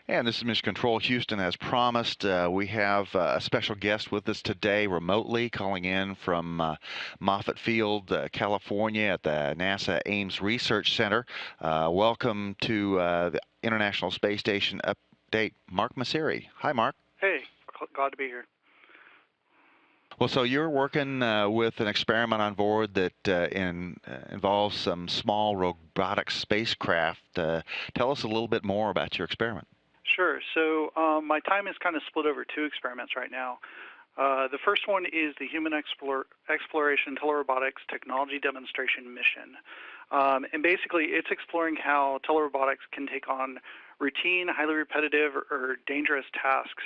And this is Mission Control Houston. As promised, we have a special guest with us today remotely, calling in from Moffett Field, California at the NASA Ames Research Center. Welcome to the International Space Station update, Mark Masseri. Hi, Mark. Hey, glad to be here. Well, so you're working with an experiment on board that involves some small robotic spacecraft. Tell us a little bit more about your experiment. Sure. So my time is kind of split over two experiments right now. The first one is the Human Exploration Telerobotics Technology Demonstration Mission. And basically, it's exploring how telerobotics can take on routine, highly repetitive, or dangerous tasks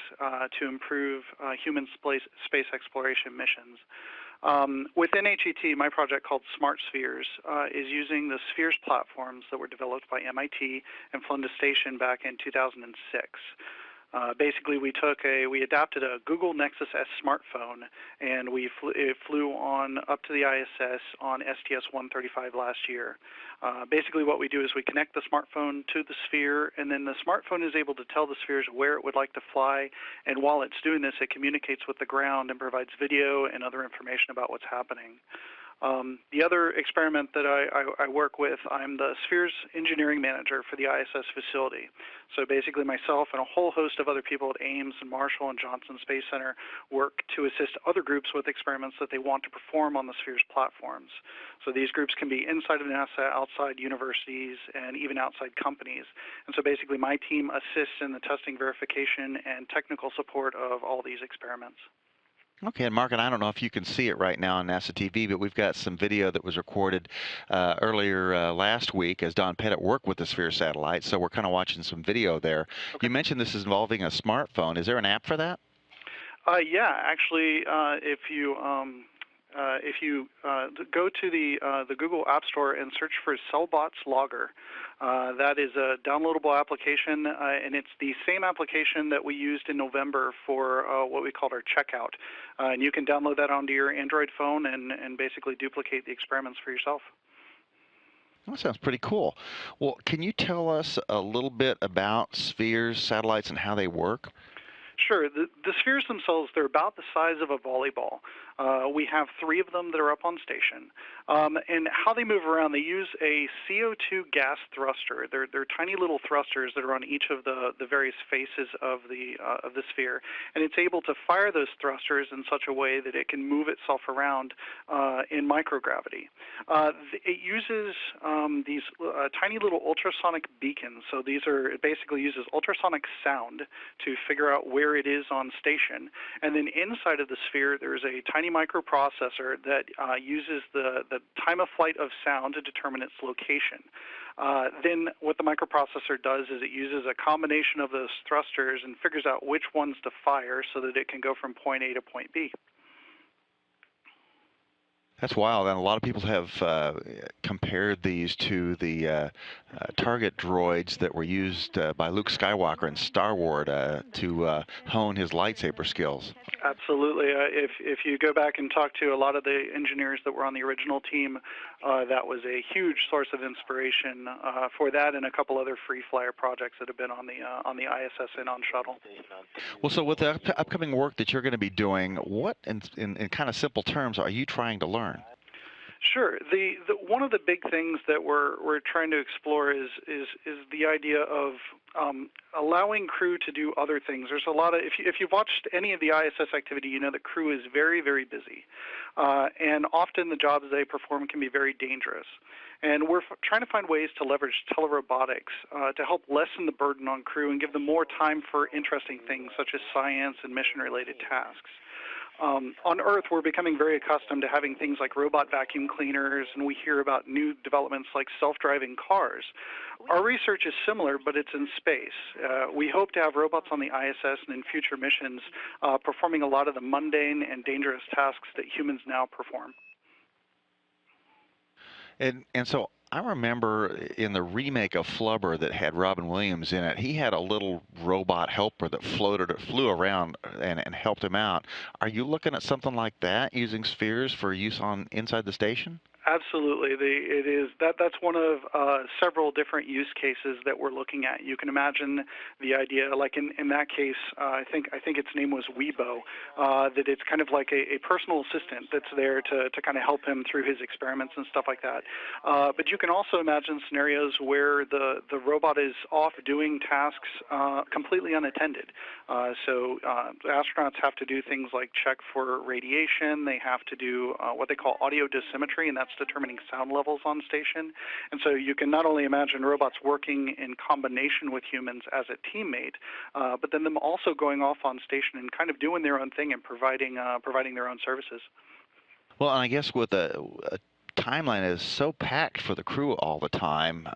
to improve human space exploration missions. Within HET, my project called Smart Spheres is using the Spheres platforms that were developed by MIT and flown to station back in 2006. Basically, we adapted a Google Nexus S smartphone, and it flew on up to the ISS on STS-135 last year. Basically, what we do is we connect the smartphone to the sphere, and then the smartphone is able to tell the spheres where it would like to fly, and while it's doing this, it communicates with the ground and provides video and other information about what's happening. The other experiment that I work with, I'm the Spheres engineering manager for the ISS facility. So basically myself and a whole host of other people at Ames and Marshall and Johnson Space Center work to assist other groups with experiments that they want to perform on the Spheres platforms. So these groups can be inside of NASA, outside universities, and even outside companies. And so basically my team assists in the testing, verification, and technical support of all these experiments. Okay, and Mark, and I don't know if you can see it right now on NASA TV, but we've got some video that was recorded earlier last week as Don Pettit worked with the Sphere satellite, so we're kind of watching some video there. Okay. You mentioned this is involving a smartphone. Is there an app for that? Yeah, actually, if you go to the Google App Store and search for Cellbots Logger, that is a downloadable application, and it's the same application that we used in November for what we called our checkout. And you can download that onto your Android phone and basically duplicate the experiments for yourself. That sounds pretty cool. Well, can you tell us a little bit about spheres, satellites, and how they work? Sure. The spheres themselves, they're about the size of a volleyball. We have 3 of them that are up on station. And how they move around, they use a CO2 gas thruster. They're tiny little thrusters that are on each of the various faces of the sphere. And it's able to fire those thrusters in such a way that it can move itself around in microgravity. It uses these tiny little ultrasonic beacons. So it basically uses ultrasonic sound to figure out where it is on station. And then inside of the sphere, there's a tiny microprocessor that uses the time of flight of sound to determine its location. Then what the microprocessor does is it uses a combination of those thrusters and figures out which ones to fire so that it can go from point A to point B. That's wild, and a lot of people have compared these to the target droids that were used by Luke Skywalker in Star Wars to hone his lightsaber skills. Absolutely. If you go back and talk to a lot of the engineers that were on the original team, that was a huge source of inspiration for that and a couple other free flyer projects that have been on the ISS and on shuttle. Well, so with the upcoming work that you're going to be doing, what, in kind of simple terms, are you trying to learn? Sure. One of the big things that we're trying to explore is the idea of allowing crew to do other things. There's a lot of if you've watched any of the ISS activity, you know that crew is very, very busy, and often the jobs they perform can be very dangerous. And we're trying to find ways to leverage telerobotics to help lessen the burden on crew and give them more time for interesting things such as science and mission-related tasks. On Earth, we're becoming very accustomed to having things like robot vacuum cleaners, and we hear about new developments like self-driving cars. Our research is similar, but it's in space. We hope to have robots on the ISS and in future missions performing a lot of the mundane and dangerous tasks that humans now perform. And so I remember in the remake of Flubber that had Robin Williams in it, he had a little robot helper that flew around and helped him out. Are you looking at something like that, using spheres for use on inside the station? Absolutely. It is that's one of several different use cases that we're looking at. You can imagine the idea, like in that case, I think its name was Weibo, that it's kind of like a personal assistant that's there to kind of help him through his experiments and stuff like that. But you can also imagine scenarios where the robot is off doing tasks completely unattended. The astronauts have to do things like check for radiation. They have to do what they call audio dosimetry, and that's determining sound levels on station. And so you can not only imagine robots working in combination with humans as a teammate, but then them also going off on station and kind of doing their own thing and providing their own services. Well, and I guess with a timeline is so packed for the crew all the time,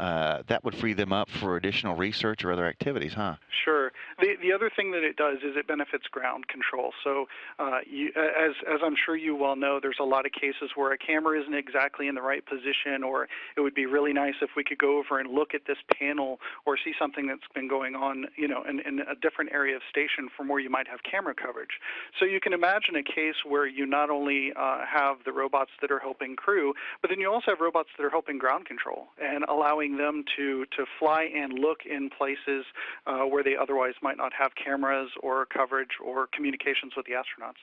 that would free them up for additional research or other activities, huh? Sure. The other thing that it does is it benefits ground control. So, as I'm sure you well know, there's a lot of cases where a camera isn't exactly in the right position, or it would be really nice if we could go over and look at this panel or see something that's been going on, in a different area of station from where you might have camera coverage. So you can imagine a case where you not only have the robots that are helping crew, but then you also have robots that are helping ground control and allowing them to fly and look in places where they otherwise might not have cameras or coverage or communications with the astronauts.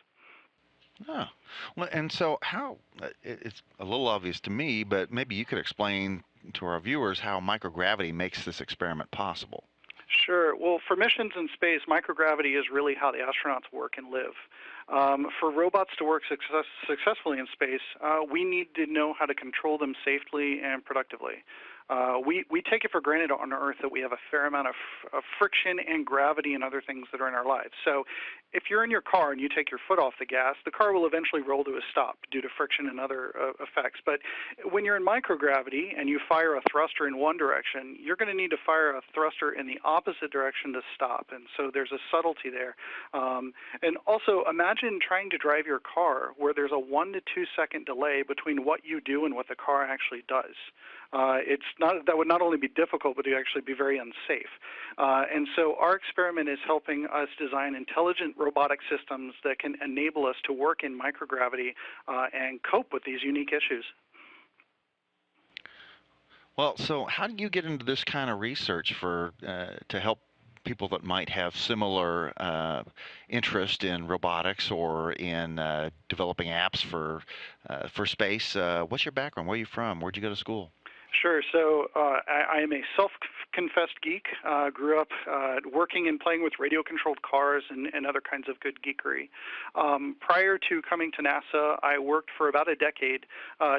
Oh, well, and so it's a little obvious to me, but maybe you could explain to our viewers how microgravity makes this experiment possible. Sure. Well, for missions in space, microgravity is really how the astronauts work and live. For robots to work successfully in space, we need to know how to control them safely and productively. We take it for granted on Earth that we have a fair amount of friction and gravity and other things that are in our lives. So if you're in your car and you take your foot off the gas, the car will eventually roll to a stop due to friction and other effects. But when you're in microgravity and you fire a thruster in one direction, you're going to need to fire a thruster in the opposite direction to stop. And so there's a subtlety there. And also imagine trying to drive your car where there's a 1 to 2 second delay between what you do and what the car actually does. That would not only be difficult, but it would actually be very unsafe. And so our experiment is helping us design intelligent robotic systems that can enable us to work in microgravity and cope with these unique issues. Well, so how do you get into this kind of research to help people that might have similar interest in robotics or in developing apps for space? What's your background? Where are you from? Where'd you go to school? Sure. So I am a self-confessed geek. Grew up working and playing with radio-controlled cars and other kinds of good geekery. Prior to coming to NASA, I worked for about a decade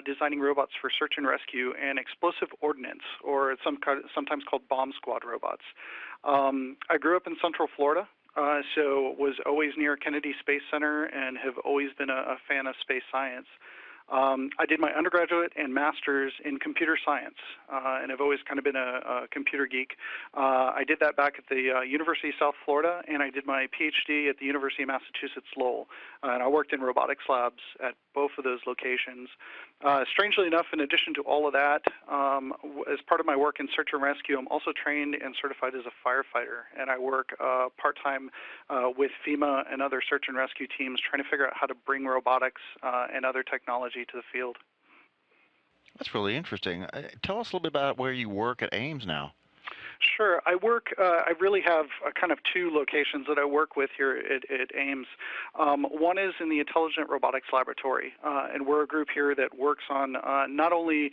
designing robots for search and rescue and explosive ordnance, or sometimes called bomb squad robots. I grew up in Central Florida. So was always near Kennedy Space Center and have always been a fan of space science. I did my undergraduate and master's in computer science, and I've always kind of been a computer geek. I did that back at the University of South Florida, and I did my PhD at the University of Massachusetts Lowell, and I worked in robotics labs at both of those locations. Strangely enough, in addition to all of that, as part of my work in search and rescue, I'm also trained and certified as a firefighter, and I work part-time with FEMA and other search and rescue teams trying to figure out how to bring robotics and other technology to the field. That's really interesting. Tell us a little bit about where you work at Ames now. Sure. I really have kind of two locations that I work with here at Ames. One is in the Intelligent Robotics Laboratory, and we're a group here that works on not only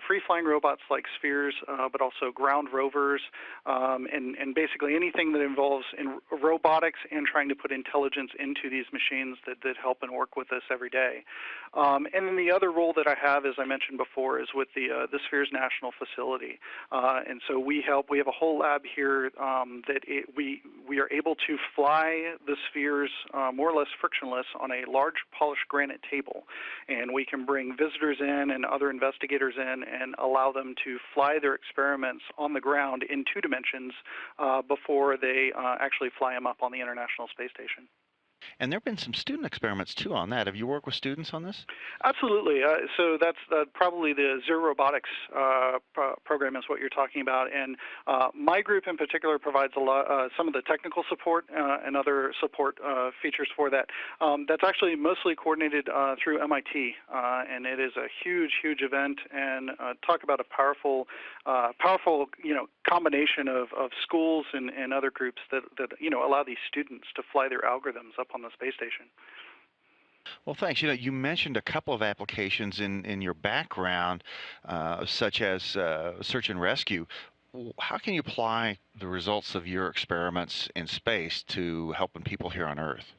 free-flying robots like spheres, but also ground rovers, and basically anything that involves in robotics and trying to put intelligence into these machines that help and work with us every day. And then the other role that I have, as I mentioned before, is with the Spheres National Facility. And so we have a whole lab here we are able to fly the spheres more or less frictionless on a large polished granite table. And we can bring visitors in and other investigators in and allow them to fly their experiments on the ground in 2 dimensions before they actually fly them up on the International Space Station. And there have been some student experiments too on that. Have you worked with students on this? Absolutely. So that's probably the Zero Robotics program is what you're talking about, and my group in particular provides a lot, some of the technical support and other support features for that. That's actually mostly coordinated through MIT, and it is a huge, huge event. And talk about a powerful, powerful, combination of schools and other groups that allow these students to fly their algorithms up on the space station. Well, thanks. You mentioned a couple of applications in your background, such as search and rescue. How can you apply the results of your experiments in space to helping people here on Earth?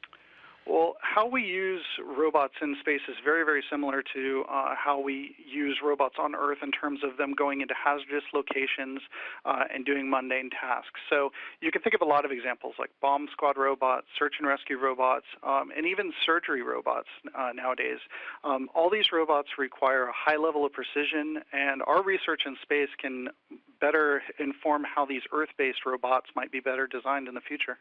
Well, how we use robots in space is very, very similar to how we use robots on Earth in terms of them going into hazardous locations and doing mundane tasks. So you can think of a lot of examples like bomb squad robots, search and rescue robots, and even surgery robots nowadays. All these robots require a high level of precision, and our research in space can better inform how these Earth-based robots might be better designed in the future.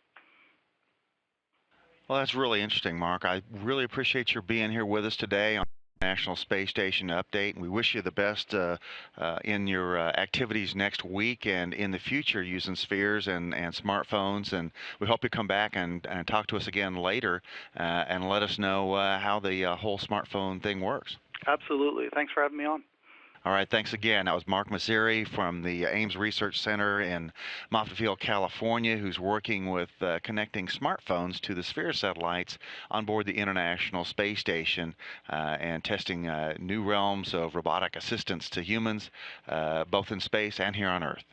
Well, that's really interesting, Mark. I really appreciate your being here with us today on National Space Station Update, and we wish you the best in your activities next week and in the future using spheres and smartphones. And we hope you come back and talk to us again later and let us know how the whole smartphone thing works. Absolutely. Thanks for having me on. All right, thanks again. That was Mark Mazzeri from the Ames Research Center in Moffett Field, California, who's working with connecting smartphones to the Sphere satellites on board the International Space Station and testing new realms of robotic assistance to humans, both in space and here on Earth.